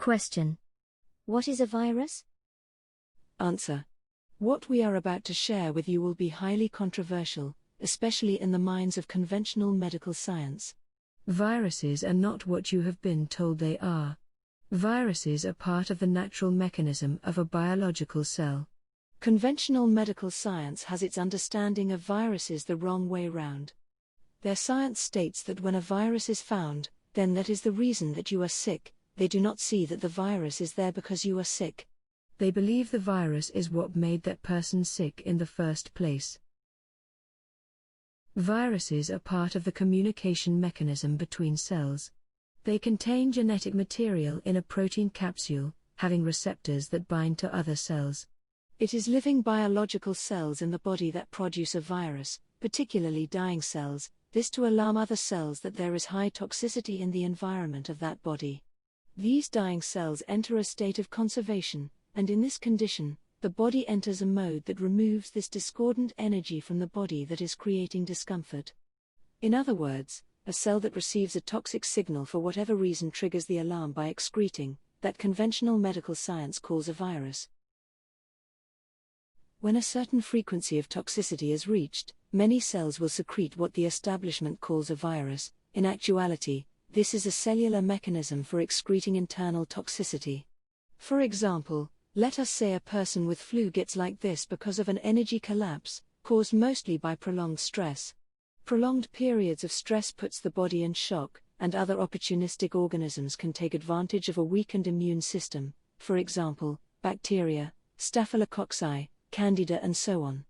Question. What is a virus? Answer. What we are about to share with you will be highly controversial, especially in the minds of conventional medical science. Viruses are not what you have been told they are. Viruses are part of the natural mechanism of a biological cell. Conventional medical science has its understanding of viruses the wrong way round. Their science states that when a virus is found, then that is the reason that you are sick. They do not see that the virus is there because you are sick. They believe the virus is what made that person sick in the first place. Viruses are part of the communication mechanism between cells. They contain genetic material in a protein capsule, having receptors that bind to other cells. It is living biological cells in the body that produce a virus, particularly dying cells, this to alarm other cells that there is high toxicity in the environment of that body. These dying cells enter a state of conservation, and in this condition, the body enters a mode that removes this discordant energy from the body that is creating discomfort. In other words, a cell that receives a toxic signal for whatever reason triggers the alarm by excreting, that conventional medical science calls a virus. When a certain frequency of toxicity is reached, many cells will secrete what the establishment calls a virus. In actuality, this is a cellular mechanism for excreting internal toxicity. For example, let us say a person with flu gets like this because of an energy collapse, caused mostly by prolonged stress. Prolonged periods of stress puts the body in shock, and other opportunistic organisms can take advantage of a weakened immune system, for example, bacteria, staphylococci, candida and so on.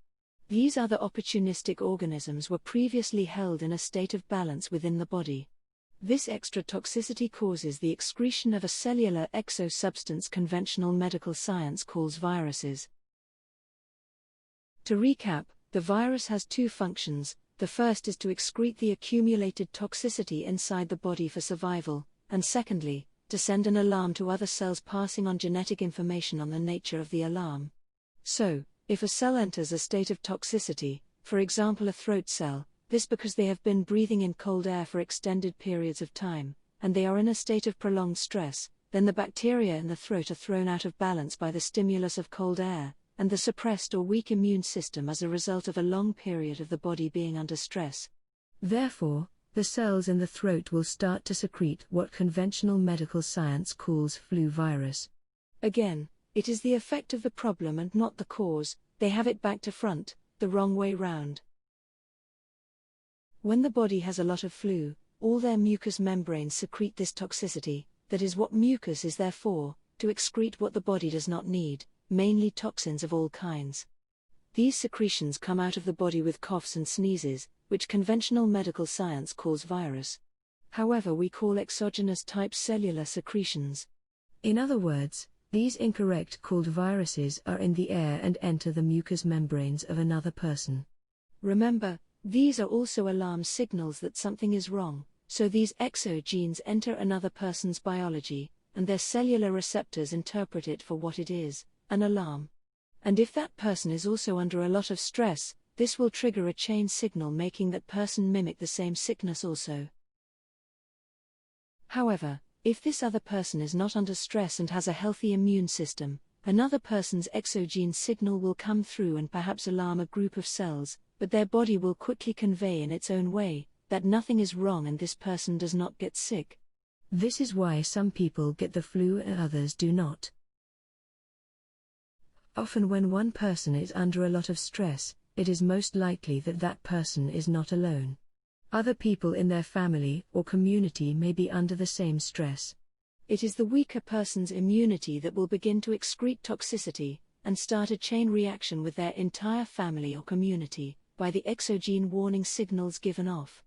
These other opportunistic organisms were previously held in a state of balance within the body. This extra toxicity causes the excretion of a cellular exosubstance conventional medical science calls viruses. To recap, the virus has two functions. The first is to excrete the accumulated toxicity inside the body for survival, and secondly, to send an alarm to other cells passing on genetic information on the nature of the alarm. So, if a cell enters a state of toxicity, for example a throat cell, this because they have been breathing in cold air for extended periods of time, and they are in a state of prolonged stress, then the bacteria in the throat are thrown out of balance by the stimulus of cold air, and the suppressed or weak immune system as a result of a long period of the body being under stress. Therefore, the cells in the throat will start to secrete what conventional medical science calls flu virus. Again, it is the effect of the problem and not the cause. They have it back to front, the wrong way round. When the body has a lot of flu, all their mucous membranes secrete this toxicity. That is what mucus is there for, to excrete what the body does not need, mainly toxins of all kinds. These secretions come out of the body with coughs and sneezes, which conventional medical science calls virus. However, we call exogenous type cellular secretions. In other words, these incorrect called viruses are in the air and enter the mucous membranes of another person. Remember, these are also alarm signals that something is wrong, so these exogenes enter another person's biology, and their cellular receptors interpret it for what it is, an alarm. And if that person is also under a lot of stress, this will trigger a chain signal making that person mimic the same sickness also. However, if this other person is not under stress and has a healthy immune system, another person's exogene signal will come through and perhaps alarm a group of cells, but their body will quickly convey in its own way that nothing is wrong and this person does not get sick. This is why some people get the flu and others do not. Often when one person is under a lot of stress, it is most likely that that person is not alone. Other people in their family or community may be under the same stress. It is the weaker person's immunity that will begin to excrete toxicity, and start a chain reaction with their entire family or community, by the exogene warning signals given off.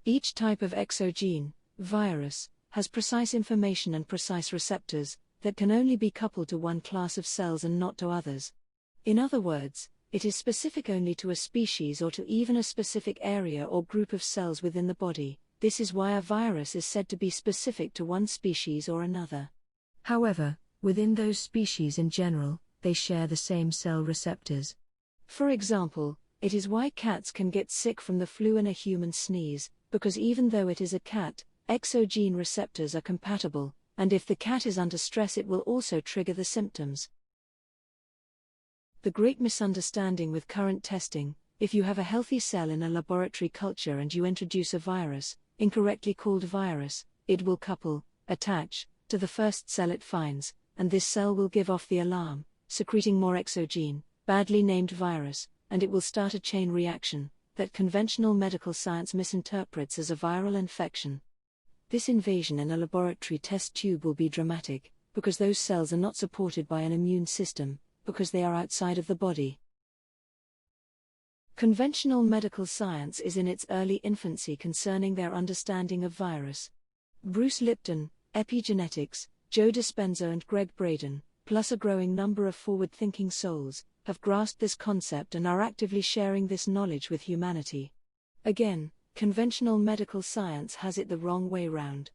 Each type of exogene, virus, has precise information and precise receptors, that can only be coupled to one class of cells and not to others. In other words, it is specific only to a species or to even a specific area or group of cells within the body. This is why a virus is said to be specific to one species or another. However, within those species in general, they share the same cell receptors. For example, it is why cats can get sick from the flu and a human sneeze, because even though it is a cat, exogene receptors are compatible, and if the cat is under stress it will also trigger the symptoms. The great misunderstanding with current testing: if you have a healthy cell in a laboratory culture and you introduce a virus, incorrectly called virus, it will attach, to the first cell it finds, and this cell will give off the alarm, secreting more exogene, badly named virus, and it will start a chain reaction that conventional medical science misinterprets as a viral infection. This invasion in a laboratory test tube will be dramatic, because those cells are not supported by an immune system, because they are outside of the body. Conventional medical science is in its early infancy concerning their understanding of virus. Bruce Lipton, Epigenetics, Joe Dispenza and Greg Braden, plus a growing number of forward-thinking souls, have grasped this concept and are actively sharing this knowledge with humanity. Again, conventional medical science has it the wrong way round.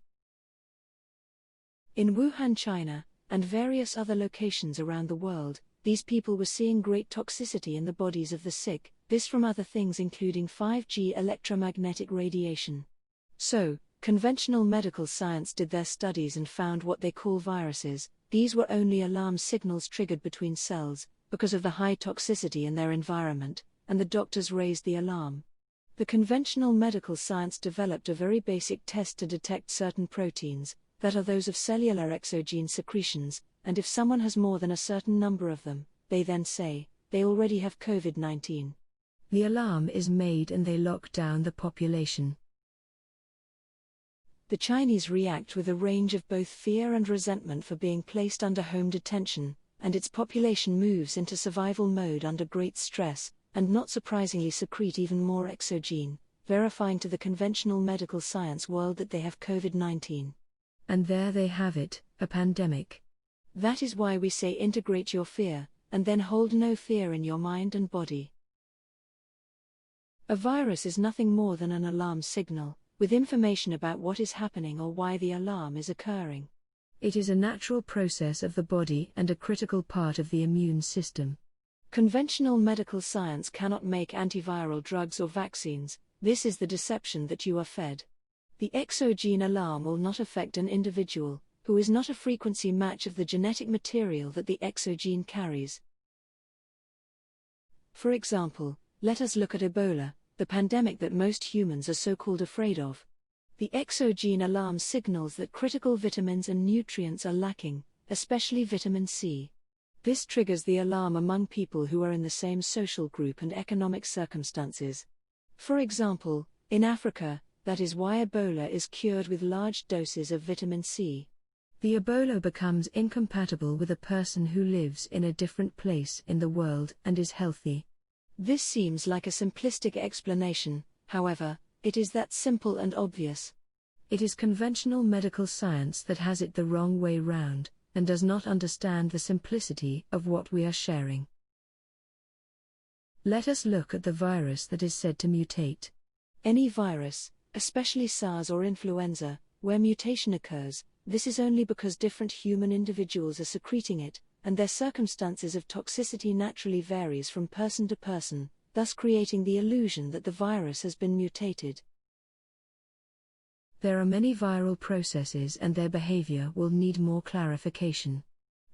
In Wuhan, China, and various other locations around the world, these people were seeing great toxicity in the bodies of the sick, this from other things including 5G electromagnetic radiation. So, conventional medical science did their studies and found what they call viruses. These were only alarm signals triggered between cells, because of the high toxicity in their environment, and the doctors raised the alarm. The conventional medical science developed a very basic test to detect certain proteins, that are those of cellular exogenous secretions, and if someone has more than a certain number of them, they then say, they already have COVID-19. The alarm is made and they lock down the population. The Chinese react with a range of both fear and resentment for being placed under home detention, and its population moves into survival mode under great stress, and not surprisingly secrete even more exogene, verifying to the conventional medical science world that they have COVID-19. And there they have it, a pandemic. That is why we say integrate your fear, and then hold no fear in your mind and body. A virus is nothing more than an alarm signal, with information about what is happening or why the alarm is occurring. It is a natural process of the body and a critical part of the immune system. Conventional medical science cannot make antiviral drugs or vaccines. This is the deception that you are fed. The exogene alarm will not affect an individual, who is not a frequency match of the genetic material that the exogene carries. For example, let us look at Ebola, the pandemic that most humans are so-called afraid of. The exogene alarm signals that critical vitamins and nutrients are lacking, especially vitamin C. This triggers the alarm among people who are in the same social group and economic circumstances. For example, in Africa, that is why Ebola is cured with large doses of vitamin C. The Ebola becomes incompatible with a person who lives in a different place in the world and is healthy. This seems like a simplistic explanation, however, it is that simple and obvious. It is conventional medical science that has it the wrong way round, and does not understand the simplicity of what we are sharing. Let us look at the virus that is said to mutate. Any virus, especially SARS or influenza, where mutation occurs, this is only because different human individuals are secreting it, and their circumstances of toxicity naturally varies from person to person, thus creating the illusion that the virus has been mutated. There are many viral processes and their behavior will need more clarification.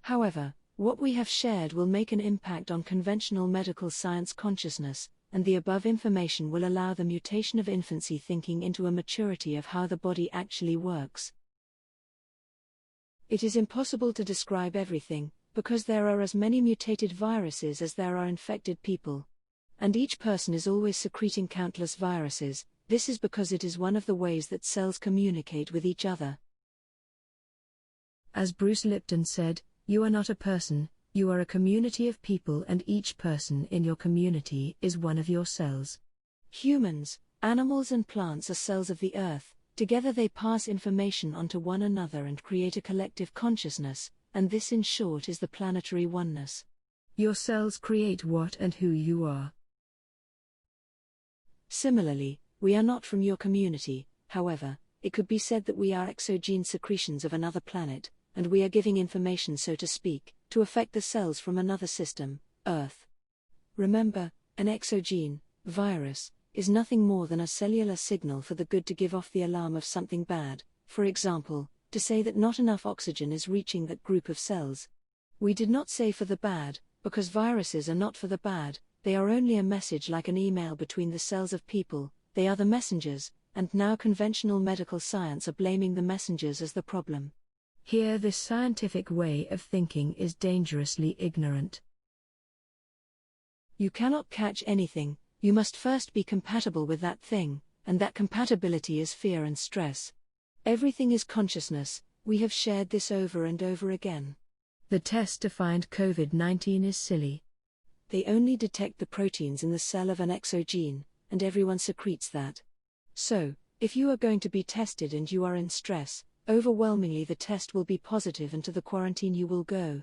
However, what we have shared will make an impact on conventional medical science consciousness, and the above information will allow the mutation of infancy thinking into a maturity of how the body actually works. It is impossible to describe everything, because there are as many mutated viruses as there are infected people. And each person is always secreting countless viruses. This is because it is one of the ways that cells communicate with each other. As Bruce Lipton said, you are not a person, you are a community of people, and each person in your community is one of your cells. Humans, animals and plants are cells of the earth. Together they pass information onto one another and create a collective consciousness, and this in short is the planetary oneness. Your cells create what and who you are. Similarly, we are not from your community. However, it could be said that we are exogenous secretions of another planet, and we are giving information, so to speak, to affect the cells from another system, Earth. Remember, an exogene virus is nothing more than a cellular signal for the good to give off the alarm of something bad, for example, to say that not enough oxygen is reaching that group of cells. We did not say for the bad, because viruses are not for the bad, they are only a message like an email between the cells of people, they are the messengers, and now conventional medical science are blaming the messengers as the problem. Here, this scientific way of thinking is dangerously ignorant. You cannot catch anything, you must first be compatible with that thing, and that compatibility is fear and stress. Everything is consciousness, we have shared this over and over again. The test to find COVID-19 is silly. They only detect the proteins in the cell of an exogene, and everyone secretes that. So, if you are going to be tested and you are in stress, overwhelmingly the test will be positive and to the quarantine you will go.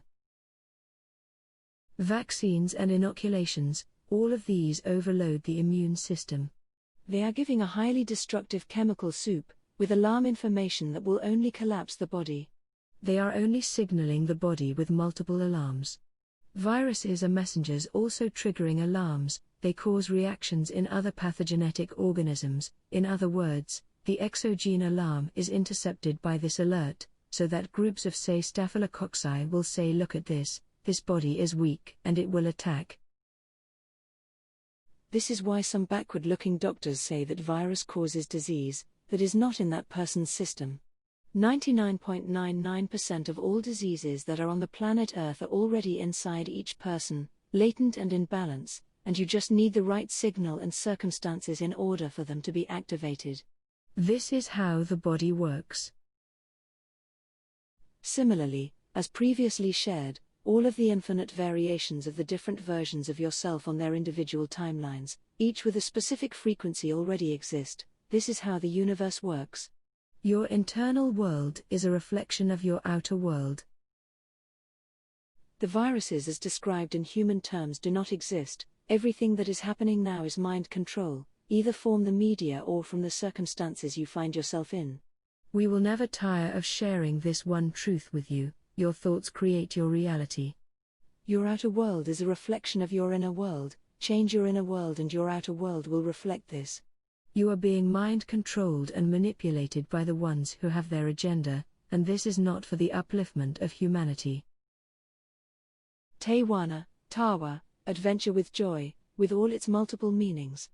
Vaccines and inoculations, all of these overload the immune system. They are giving a highly destructive chemical soup, with alarm information that will only collapse the body. They are only signaling the body with multiple alarms. Viruses are messengers also triggering alarms, they cause reactions in other pathogenetic organisms, in other words, the exogene alarm is intercepted by this alert, so that groups of say staphylococci will say look at this body is weak and it will attack. This is why some backward-looking doctors say that virus causes disease that is not in that person's system. 99.99% of all diseases that are on the planet Earth are already inside each person, latent and in balance, and you just need the right signal and circumstances in order for them to be activated. This is how the body works. Similarly, as previously shared, all of the infinite variations of the different versions of yourself on their individual timelines, each with a specific frequency already exist. This is how the universe works. Your internal world is a reflection of your outer world. The viruses as described in human terms do not exist. Everything that is happening now is mind control, either from the media or from the circumstances you find yourself in. We will never tire of sharing this one truth with you. Your thoughts create your reality. Your outer world is a reflection of your inner world. Change your inner world and your outer world will reflect this. You are being mind-controlled and manipulated by the ones who have their agenda, and this is not for the upliftment of humanity. Tawana, Tawa, adventure with joy, with all its multiple meanings.